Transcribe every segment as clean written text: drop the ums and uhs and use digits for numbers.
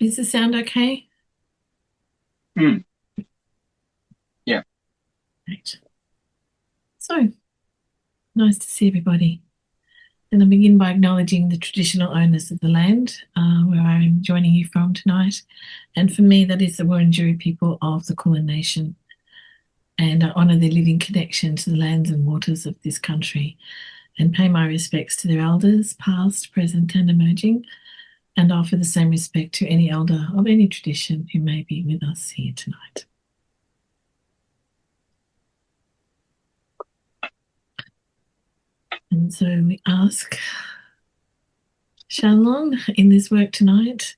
Is the sound okay? Mm, yeah. Right. So, nice to see everybody. And I begin by acknowledging the traditional owners of the land where I'm joining you from tonight. And for me, that is the Wurundjeri people of the Kulin Nation. And I honour their living connection to the lands and waters of this country and pay my respects to their elders, past, present, and emerging, and offer the same respect to any elder of any tradition who may be with us here tonight. And so we ask Shanglon in this work tonight,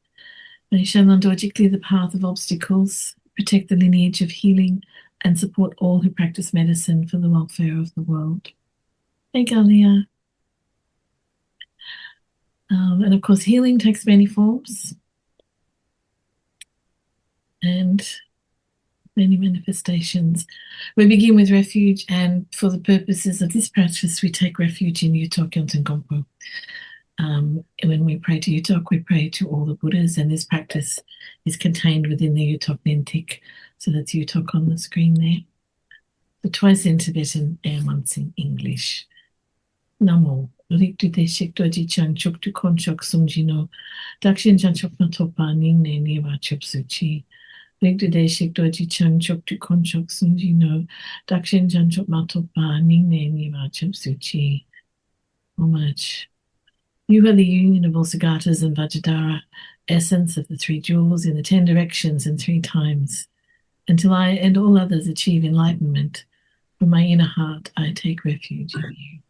may Shanglon Dorje clear the path of obstacles, protect the lineage of healing, and support all who practice medicine for the welfare of the world. Hey, Galia. And of course, healing takes many forms and many manifestations. We begin with refuge, and for the purposes of this practice, we take refuge in Yuthok Nyingthik. When we pray to Yuthok, we pray to all the Buddhas, and this practice is contained within the Yuthok Nyingthik. So that's Yuthok on the screen there. So twice in Tibetan and once in English. Namo. Riktu te shikto ji chang chok tu kon chok sumjino. Dakshin chan chok na topa ning ne ni wa chop suchi. Riktu te shikto ji chang chok tu kon chok sumjino. Dakshin chan chok na topa ning ne ni wa chop suchi. So much. You are the union of all Sagatas and Vajradhara, essence of the three jewels in the 10 directions and 3 times. Until I and all others achieve enlightenment, from my inner heart I take refuge in you.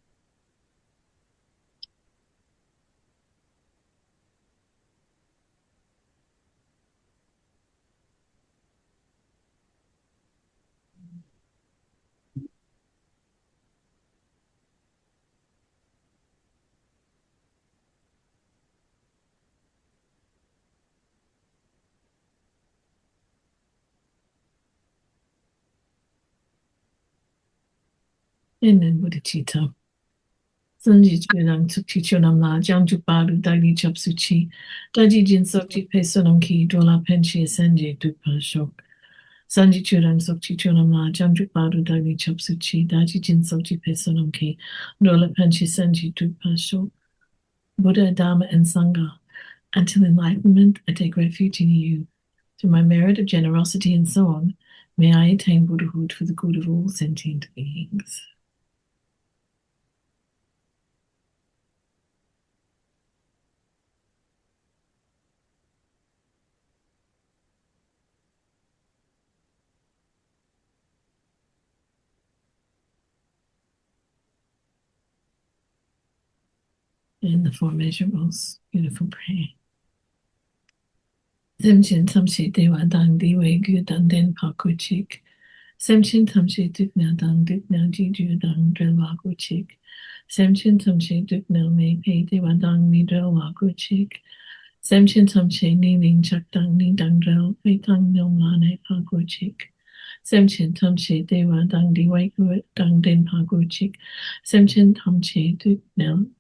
And then Bodhicitta. Sanji Chudang Tsukchi Chonam La, Jiangju Baru, Dagi Chop Suchi, Daji Jin Sokchi Pe Sonam Ki, Dola Penshi Senji Dukpa Shok. Sanji Chudang Sokchi Chonam La, Jiangju Baru, Dagi Chop Suchi, Daji Jin Sokchi Pe Sonam Ki, Dola Penshi Senji Dukpa Shok. Buddha, Dharma, and Sangha. Until enlightenment, I take refuge in you. Through my merit of generosity and so on, may I attain Buddhahood for the good of all sentient beings. In the Four Measurables, beautiful prayer. Semchin tamshi dewa dang diwe gu dan den pa kuchik. Semchin tamshi dukna dang dukna jiju dang drelwa kuchik. Semchin tamshi dukna me pe dewa dang mi drelwa kuchik. Semchin tamshi ni ning chak dang ni dang drel pe tang nyom lane pa kuchik. Semchin tamshi dewa dang diwe gu dang den pa kuchik. Semchin tamshi dukna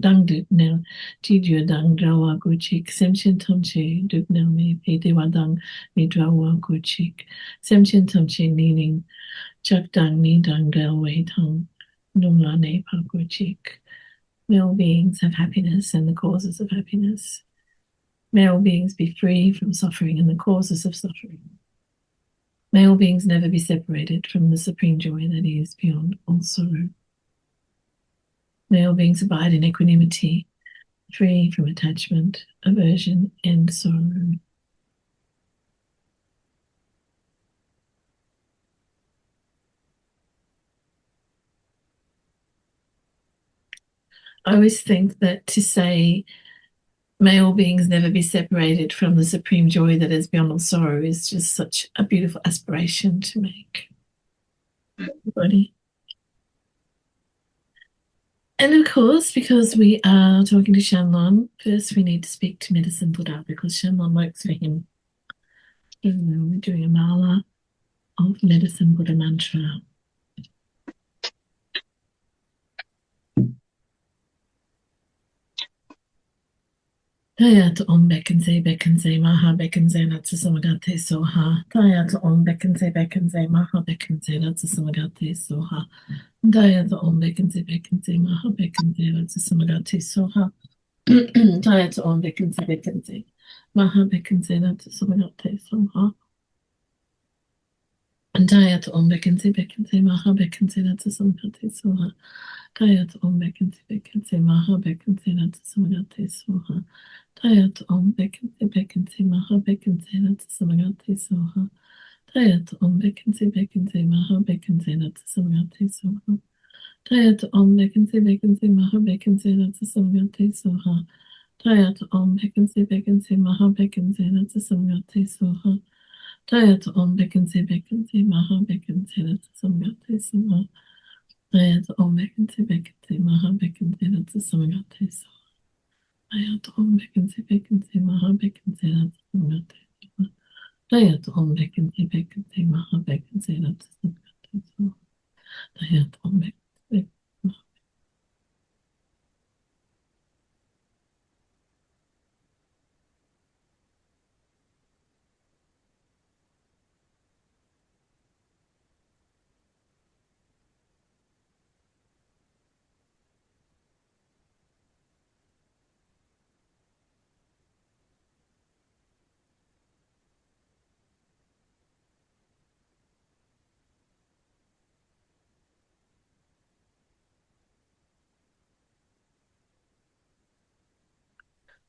dang duk nel ti ju dang drawa guchik semchin tamche duk nel me pe dewa dang mi drawa guchik semchin tamche meaning chak dang ni dang del wei tang num la ne pa guchik. Male beings have happiness and the causes of happiness. Male beings be free from suffering and the causes of suffering. Male beings never be separated from the supreme joy that is beyond all sorrow. Male beings abide in equanimity, free from attachment, aversion, and sorrow. I always think that to say may all beings never be separated from the supreme joy that is beyond all sorrow is just such a beautiful aspiration to make. Everybody. And of course, because we are talking to Shanglon, first we need to speak to Medicine Buddha because Shanglon works for him. We're doing a mala of Medicine Buddha mantra. Tayat om bekenze maha bekenze natsu samagate soha. Tayat om bekenze maha bekenze natsu samagate soha. Tayat om bekenze maha bekenze natsu samagate soha. Tayat om bekenze maha bekenze natsu samagate soha. Dayat om bekenze maha bekenze natsu samagate soha. Dayat om bekenze maha bekenze natsu samagate soha. Dayat om bekenze maha bekenze natsu samagate soha. Dayat om bekenze maha bekenze natsu samagate soha. Dayat om bekenze maha bekenze natsu samagate soha. Dayat om bekenze maha bekenze natsu samagate soha. Dayat om bekenze maha bekenze natsu samagate soha. Dayat om bekenze maha bekenze natsu samagate soha. Dayat om bekenze maha bekenze natsu samagate soha. Dayat om bekenze maha bekenze natsu samagate soha. Dayat om bekenze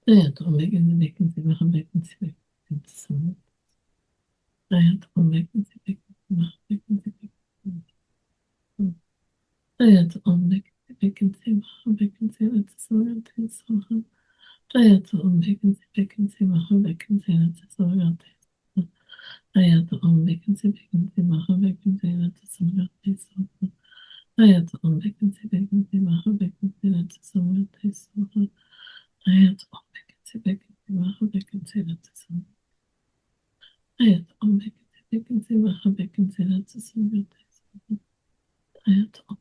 Dayat om bekenze maha bekenze natsu samagate. Dayat om bekenze maha bekenze Dayat om bekenze maha bekenze natsu samagate soha. Dayat om bekenze maha bekenze natsu samagate soha. Dayat om bekenze maha bekenze natsu samagate soha. Dayat om bekenze maha bekenze natsu samagate soha. Dayat om bekenze maha bekenze natsu samagate. Dayat om bekenze maha bekenze natsu samagate soha. Dayat om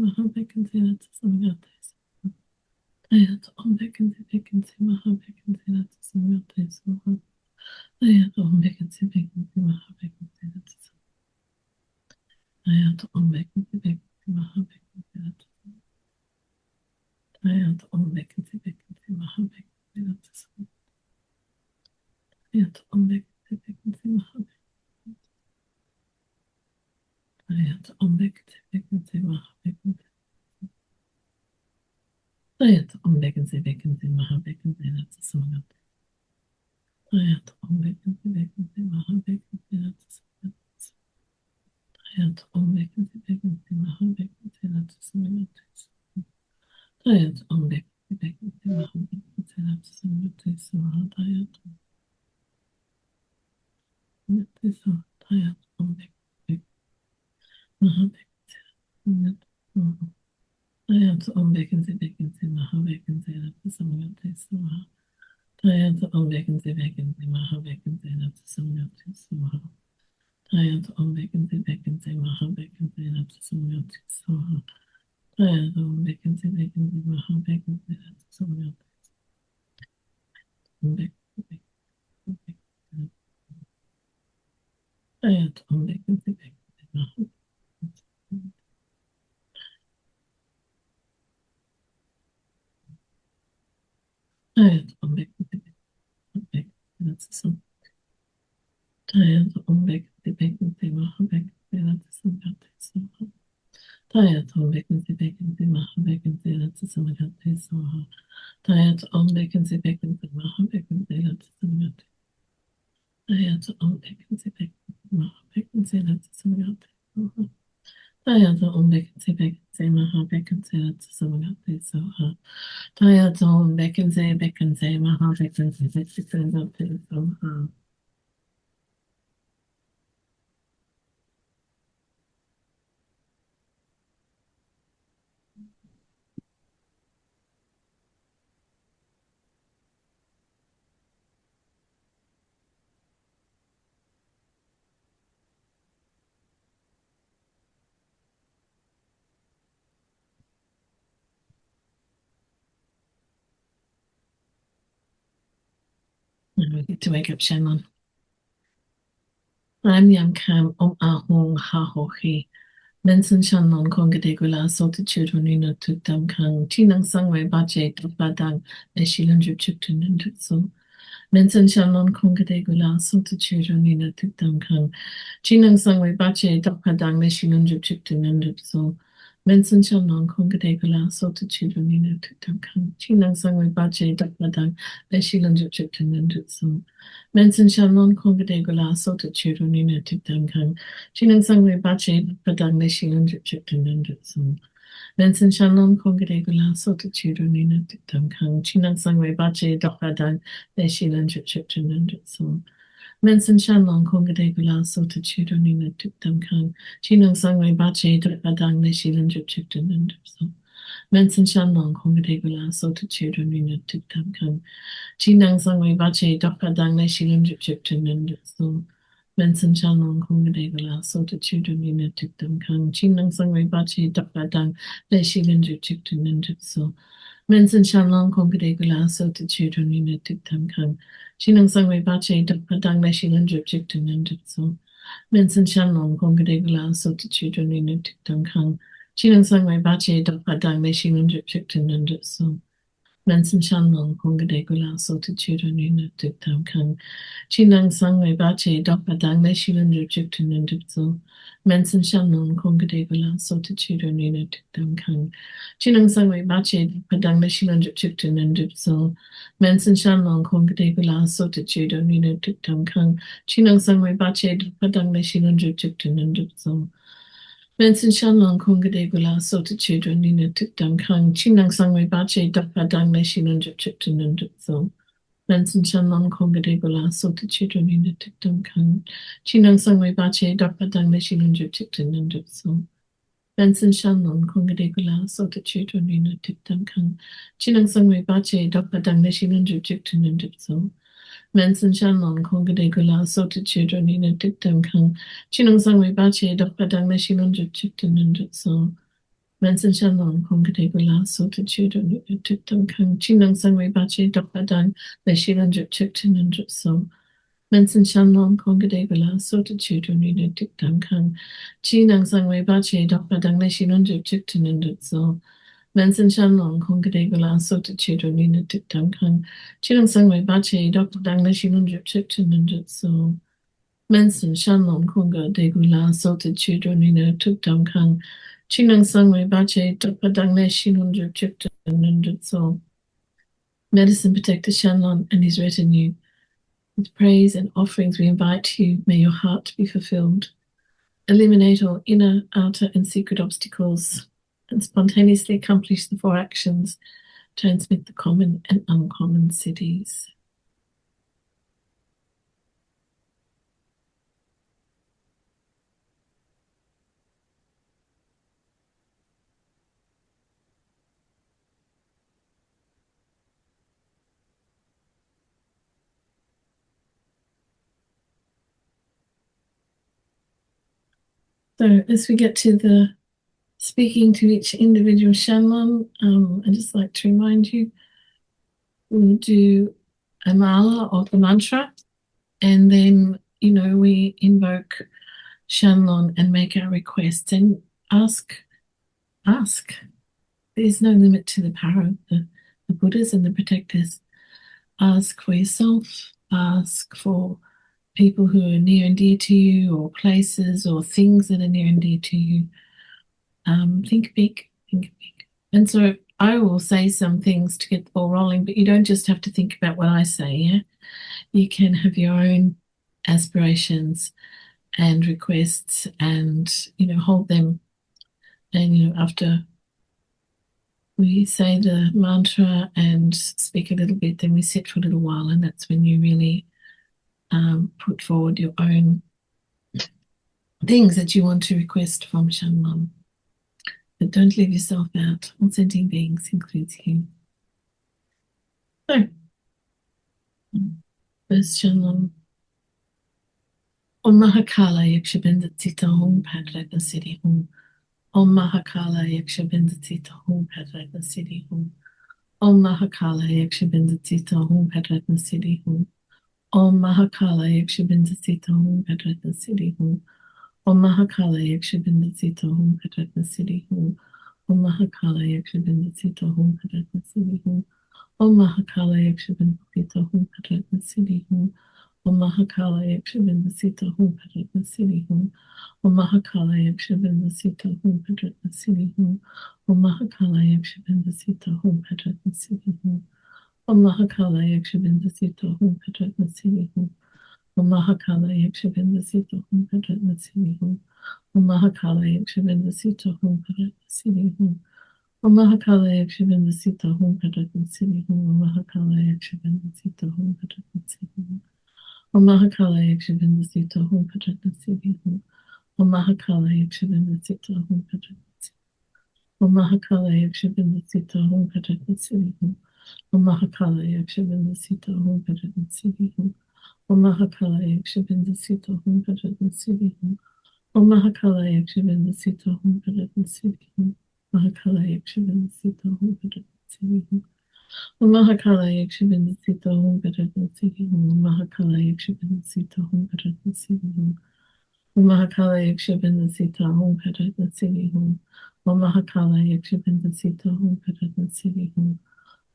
maha bekenze natsu samagate soha. Dayat om bekenze maha bekenze natsu samagate soha. Dayat om bekenze maha bekenze natsu samagate. Dayat om bekenze maha bekenze natsu samagate. Dayat om bekenze maha bekenze natsu samagate. Dayat om bekenze maha bekenze. Dayat om bekenze maha bekenze. Dayat om bekenze maha bekenze natsu samagate. Dayat om bekenze maha bekenze natsu samagate. Dayat om bekenze maha bekenze natsu samagate. Dayat om bekenze maha bekenze natsu samagate soha. Dayat om bekenze soha. Dayat om bekenze maha bekenze natsu soha. Dayat om bekenze maha bekenze natsu samagate soha. Dayat om bekenze maha bekenze natsu samagate soha. Dayat om bekenze maha bekenze natsu samagate soha. Dayat om bekenze maha bekenze natsu samagate. Dayat om bekenze maha. Dayat om bekenze natsu samagate. Dayat om bekenze maha bekenze natsu samagate soha. Dayat om bekenze maha bekenze natsu samagate soha. Dayat om bekenze maha bekenze natsu samagate. Dayat om bekenze maha bekenze natsu samagate soha. Dayat om bekenze maha bekenze natsu samagate soha. Dayat om bekenze maha bekenze natsu samagate soha. We get to wake up Shanglon. I'm Yam Kam Ahong Ha Hohi. Mensen Shanglon Kongadegula Solitude Nina Tukdam Kang Chinang Sangway Bache Badang Eshilan Drip Chiptun and Tutsu. Mensen Shanglon Kongadegula Solitude Nina Tukdam Kang Chinang Sangway Bache Padang Eshilan Drip Chiptun and Tutsu. Mensen Shanglon Kongadegula Solitude Nina Tukdam Kang Chinang Sangway Bache Padang Eshilan Drip Chiptun and Tutsu. Mensen Shanglon Kongadegula Solitude Nina Tukdam Kang Chinang Sangway Bache Padang Eshilan Drip Chiptun and Tutsu. Mensen Shanglon Kongadegula Solitude Nina Tukdam Kang Chinang Sangway Bache Padang Eshilan Drip Chiptun and Tutsu. Mensen Shanglon Kongadegula Solitude Nina Tukdam Kang Chinang Sangway Bache Padang Eshilan Drip Chiptun and Tutsu. Mensen Shanglon Kongadegula Solitude Nina Tukdam Kang Chinang Sangway Bache Padang Eshilan Drip Chiptun and Tutsu. Mensen Shanglon Kongadegula Solitude Nina Tukdam Kang Chinang Sangway Bache Padang Eshilan Drip Chiptun and Tutsu. Mensen Shanglon Kongadegula Solitude Nina Tukdam Kang Chinang Sangway Bache Padang Eshilan Drip Chiptun and Tutsu. Mensen Shanglon Kongadegula Solitude Nina Tukdam Kang Chinang Sangway Bache Padang Eshilan Drip Chiptun and Tutsu. Mensen Shanglon Kongadegula Solitude Nina Tukdam Kang Chinang Sangway Bache Padang Eshilan Drip Chiptun and Tutsu. Mensen Shanglon Kongadegula Solitude Nina Tukdam Kang Chinang Sangway Bache Padang Eshilan Drip Chiptun and Tutsu. Mensen Shanglon Kongadegula Solitude Nina Tukdam Kang Chinang Sangway Bache Padang Eshilan Drip Chiptun and Tutsu. Mensen Shanglon Kongadegula Solitude Nina Tukdam Kang Chinang Sangway Bache Padang Eshilan Drip Chiptun and Tutsu. Mensen Shanglon Kongadegula Solitude Nina Tukdam Kang Chinang Sangway Bache Padang Eshilan Drip Chiptun and Tutsu. Mensen Shanglon Kongadegula Solitude Nina Tukdam Kang Chinang Sangway Bache Padang Eshilan Drip Chiptun and Tutsu. Mensen Shanglon Kongadegula Solitude Nina Tukdam Kang Chinang Sangway Bache Padang Eshilan Drip Chiptun and Tutsu. Mensen Shanglon Kongadegula Solitude Nina Tukdam Kang Chinang Sangway Bache Padang Eshilan Drip Chiptun and Tutsu. Mensen Shanglon Kongadegula Solitude Nina Tukdam Kang Chinang Sangway Bache Padang Eshilan Drip Chiptun and Tutsu. Mensen Shanglon Kongadegula Solitude Nina Tukdam Kang Chinang Sangway Bache Padang Eshilan Drip Chiptun and Tutsu. Mensen Shanglon Kongadegula Solitude Nina Tukdam Kang Chinang Sangway Bache Padang Eshilan Drip Chiptun and Tutsu. Medicine Protector Shanglon and his retinue. With praise and offerings we invite you, may your heart be fulfilled. Eliminate all inner, outer and secret obstacles and spontaneously accomplish the 4 actions. Transmit the common and uncommon cities. So as we get to the speaking to each individual Shanglon, I'd just like to remind you, we'll do a mala or the mantra, and then, we invoke Shanglon and make our requests and ask. There's no limit to the power of the Buddhas and the protectors. Ask for yourself, ask for people who are near and dear to you, or places or things that are near and dear to you. Think big. And so I will say some things to get the ball rolling, but you don't just have to think about what I say, yeah? You can have your own aspirations and requests and, hold them. And, after we say the mantra and speak a little bit, then we sit for a little while, and that's when you really put forward your own things that you want to request from Shanglon. But don't leave yourself out. All sentient beings includes you. So, first Shanglon. Om Mahakala Yakshabinda Tita Hum Padratna Siddhi Hum. Om Mahakala Yakshabinda Tita Hum Padratna Siddhi Hum. Om Mahakala Yakshabinda Tita Hum Padratna Siddhi Hum. Om Mahakala Yakshibinda Sita Hum Padratna Siddhi Hum. Om Mahakala Yakshibinda Sita Hum Padratna Siddhi Hum. Om Mahakala Yakshibinda Sita Hum Padratna Siddhi Hum. Om Mahakala Yakshibinda Sita Hum Padratna Siddhi Hum. Om Mahakala Yakshibinda Sita Hum Padratna Siddhi Hum. Om Mahakala Yakshibinda Sita Hum Padratna Siddhi Hum. Om Mahakala Yakshibinda Sita Hum Padratna Siddhi Hum. Om Mahakala Yakshibinda Sita Hum Padratna Siddhi Hum. Om Mahakala Yakshibinda Sita Hum Padratna Siddhi Hum. Om Mahakala Yakshibinda Sita Hum Padratna Siddhi Hum. Om Mahakala Yakshibinda Sita Hum Padratna Siddhi Hum. Om Mahakala Yakshibinda Sita Hum Padratna Siddhi Hum. Om Mahakala Yakshibinda Sita Hum Padratna Siddhi Hum. Om Mahakala Yakshibinda Sita Hum Padratna Siddhi Hum. Om Mahakala Yakshibinda Sita Hum Padratna Siddhi Hum. Om Mahakala Yakshibinda Sita Hum Padratna Siddhi Hum. Om Mahakala Yakshibinda Sita Hum Padratna Siddhi Hum. Om Mahakala Yakshibinda Sita Hum Padratna Siddhi Hum. Mahakala Yakshibinda Sita Hum Padratna Siddhi Hum. Om Mahakala Yakshibinda Sita Hum Padratna Siddhi Hum. Om Mahakala Yakshibinda Sita Hum Padratna Siddhi Hum. Om Mahakala Yakshibinda Sita Hum Padratna Siddhi Hum.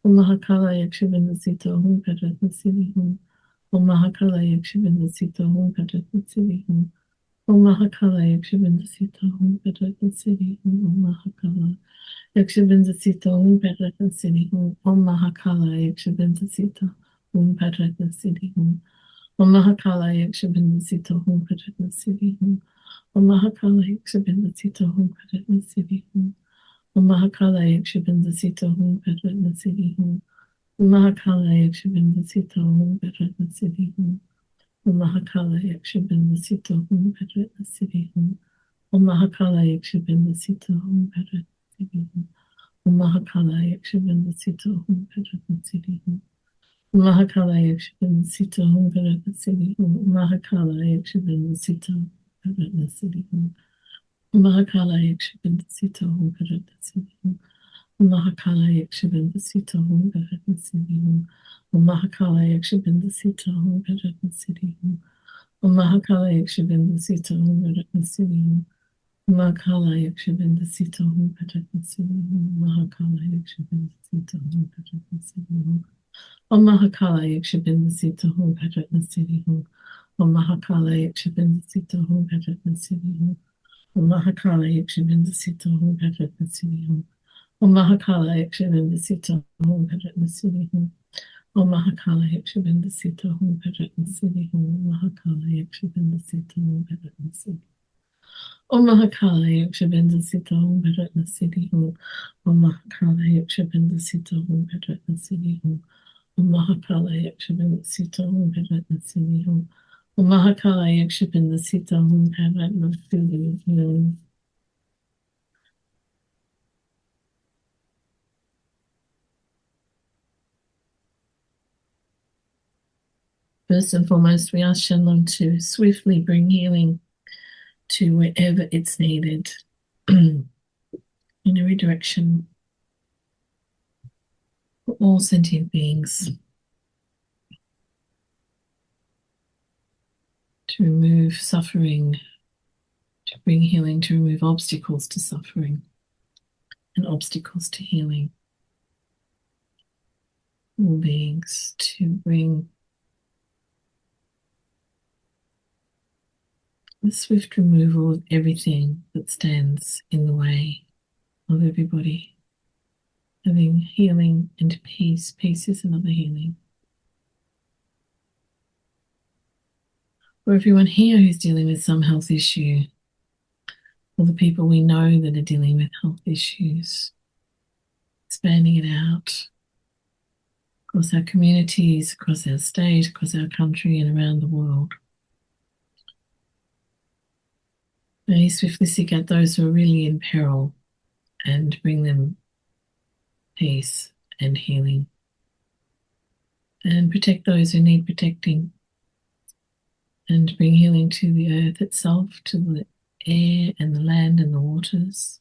Om Mahakala Yakshibinda Sita Hum Padratna Siddhi Hum. Om Mahakala Yakshibinda Sita Hum Padratna Siddhi Hum. Om Mahakala Yakshibinda Sita Hum Padratna Siddhi Hum. Om Mahakala Yakshibinda Sita Hum Padratna Siddhi Hum. Om Mahakala Yakshibinda Sita Hum Padratna Siddhi Hum. Om Mahakala Yakshibinda Sita Hum Padratna Siddhi Hum. Om Mahakala Yakshibinda Sita Hum Padratna Siddhi Hum. Om Mahakala Yakshibinda Sita Hum Padratna Siddhi Hum. Om Mahakala Yakshibinda Sita Hum Padratna Siddhi Hum. Om Mahakala Yakshibinda Sita Hum Padratna Siddhi Hum. Om Mahakala Yakshibinda Sita Hum Padratna Siddhi Hum. Om Mahakala Yakshibinda Sita Hum Padratna Siddhi Hum. Om Mahakala Yakshibinda Sita Hum Padratna Siddhi Hum. Om Mahakala Yakshibinda Sita Hum Padratna Siddhi Hum. Om Mahakala Yakshibinda Sita Padratna Siddhi Hum. Om Mahakala Yakshibinda Sita Hum Padratna Siddhi Hum. Om Mahakala Yakshibinda Sita Hum Padratna Siddhi Hum. Om Mahakala Yakshibinda Sita Hum Padratna Siddhi Hum. Om Mahakala Yakshibinda Sita Hum Padratna Siddhi Hum. Om Mahakala Yakshibinda Sita Hum Padratna Siddhi Hum. Mahakala Yakshibinda Sita Hum Padratna Siddhi Hum. Om Mahakala Yakshibinda Sita Hum Padratna Siddhi Hum. Om Mahakala Yakshibinda Sita Hum Padratna Siddhi Hum. Om Mahakala Yakshibinda Sita Hum Padratna Siddhi Hum. Om Mahakala Yakshibinda Sita Hum Padratna Siddhi Hum. Om Mahakala Yakshibinda Sita Hum Padratna Siddhi Hum. Om Mahakala Yakshibinda Sita Hum Padratna Siddhi. Om Mahakala Yakshibinda Sita Hum Padratna Siddhi Hum. Om Mahakala Yakshibinda Sita Hum Padratna Siddhi Hum. Om Mahakala Yakshibinda Sita Hum Padratna Siddhi Hum. Om Mahakala Yakshibinda Sita Hum Padratna Siddhi Hum. First and foremost, we ask Shanglon to swiftly bring healing to wherever it's needed in every direction for all sentient beings, to remove suffering, to bring healing, to remove obstacles to suffering and obstacles to healing. All beings, to bring the swift removal of everything that stands in the way of everybody having healing and peace. Peace is another healing. For everyone here who's dealing with some health issue, all the people we know that are dealing with health issues, expanding it out across our communities, across our state, across our country, and around the world. May you swiftly seek out those who are really in peril and bring them peace and healing. And protect those who need protecting. And bring healing to the earth itself, to the air and the land and the waters.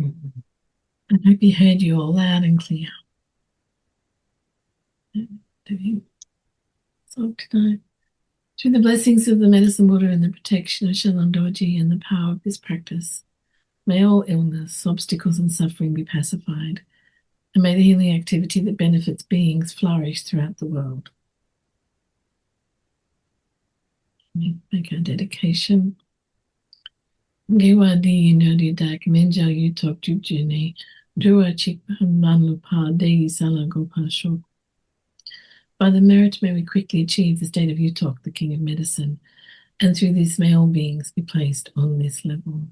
I hope you heard you all loud and clear. So tonight, through the blessings of the medicine water and the protection of Shanglon Dorje and the power of this practice, may all illness, obstacles, and suffering be pacified, and may the healing activity that benefits beings flourish throughout the world. Make our dedication. Gewadi Nadi Dak Menja Yuthok Nyingthik Dua Chik Manlupa Dei Sala Gopasho. By the merit may we quickly achieve the state of Yuthok, the King of Medicine, and through this may all beings be placed on this level.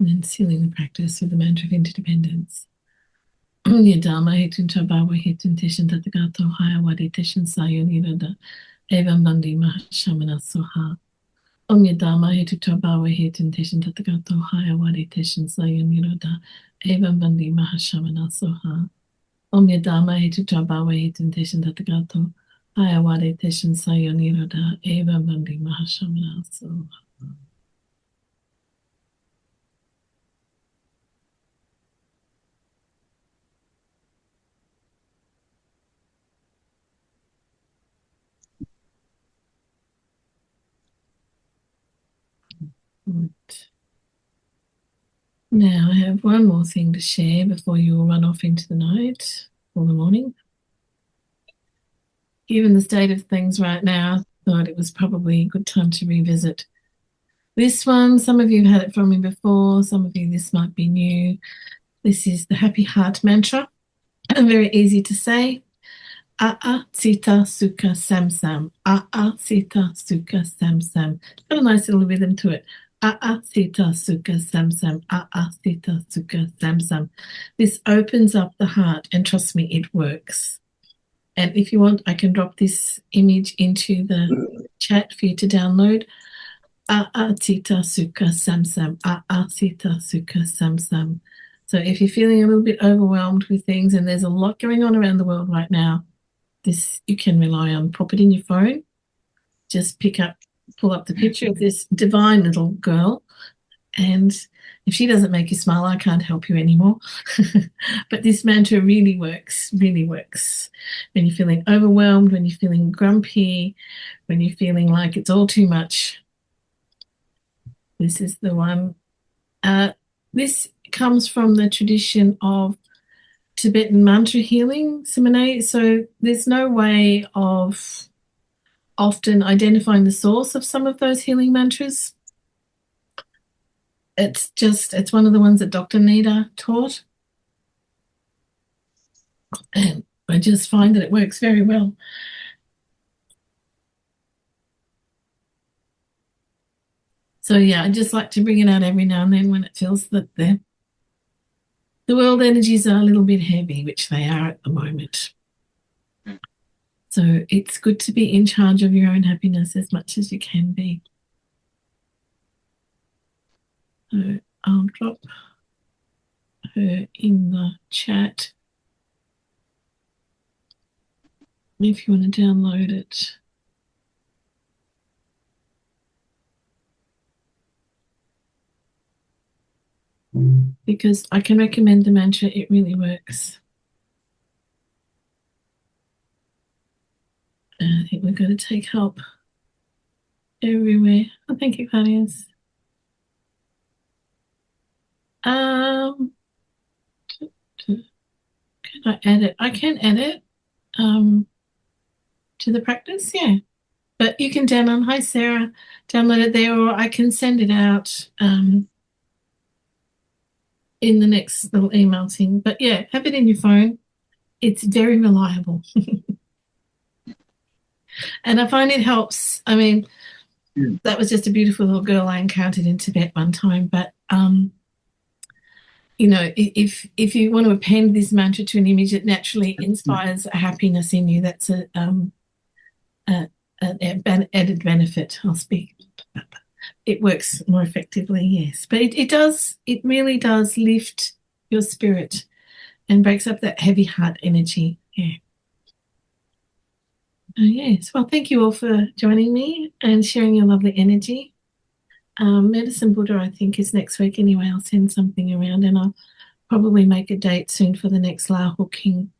And then sealing the practice with the mantra of interdependence. Yadama Hitun Tabawa Hitun Tishan Tatagato Hayawadi Tishan Sayon Yirada Evam Bandi Mahashamana Soha. Om Yadama Hitu Tabawa Hitun Tishan Tatagato Hayawadi Tishan Sayon Yirada Evam Bandi Mahashamana Soha. Om Yadama Hitu Tabawa Hitun Tishan Tatagato Hayawadi Tishan Sayon Yirada Evam Bandi Mahashamana Soha. Right. Now I have one more thing to share before you all run off into the night or the morning. Given the state of things right now, I thought it was probably a good time to revisit this one. Some of you have had it from me before, some of you this might be new. This is the Happy Heart mantra. Very easy to say. A'a Sita Sukha Sam Sam. A'a Sita Sukha Sam Sam. Got a nice little rhythm to it. A'a Sita Sukha Sam Sam. A'a Sita Sukha Sam Sam. This opens up the heart, and trust me, it works. And if you want, I can drop this image into the chat for you to download. A'a Sita Sukha Sam Sam. A'a Sita Sukha Sam Sam. So if you're feeling a little bit overwhelmed with things, and there's a lot going on around the world right now, this you can rely on. Pop it in your phone. Just pull up the picture of this divine little girl, and if she doesn't make you smile, I can't help you anymore. But this mantra really works, really works. When you're feeling overwhelmed, when you're feeling grumpy, when you're feeling like it's all too much, this is the one. This comes from the tradition of Tibetan mantra healing, Simone. So there's no way of often identifying the source of some of those healing mantras. It's one of the ones that Dr. Nida taught. And I just find that it works very well. So yeah, I just like to bring it out every now and then when it feels that the world energies are a little bit heavy, which they are at the moment. So it's good to be in charge of your own happiness as much as you can be. So I'll drop her in the chat if you want to download it. Because I can recommend the mantra, it really works. I think we're going to take help everywhere. Oh, thank you, Claudius. Can I add it? I can add it to the practice, yeah. But you can download. Hi, Sarah. Download it there, or I can send it out in the next little email thing. But yeah, have it in your phone. It's very reliable. And I find it helps. I mean, that was just a beautiful little girl I encountered in Tibet one time. But, you know, if you want to append this mantra to an image, it naturally inspires a happiness in you. That's an added benefit. I'll speak. It works more effectively, yes. But it really does lift your spirit and breaks up that heavy heart energy. Yeah. Yes. Well, thank you all for joining me and sharing your lovely energy. Medicine Buddha, I think, is next week anyway. I'll send something around and I'll probably make a date soon for the next La King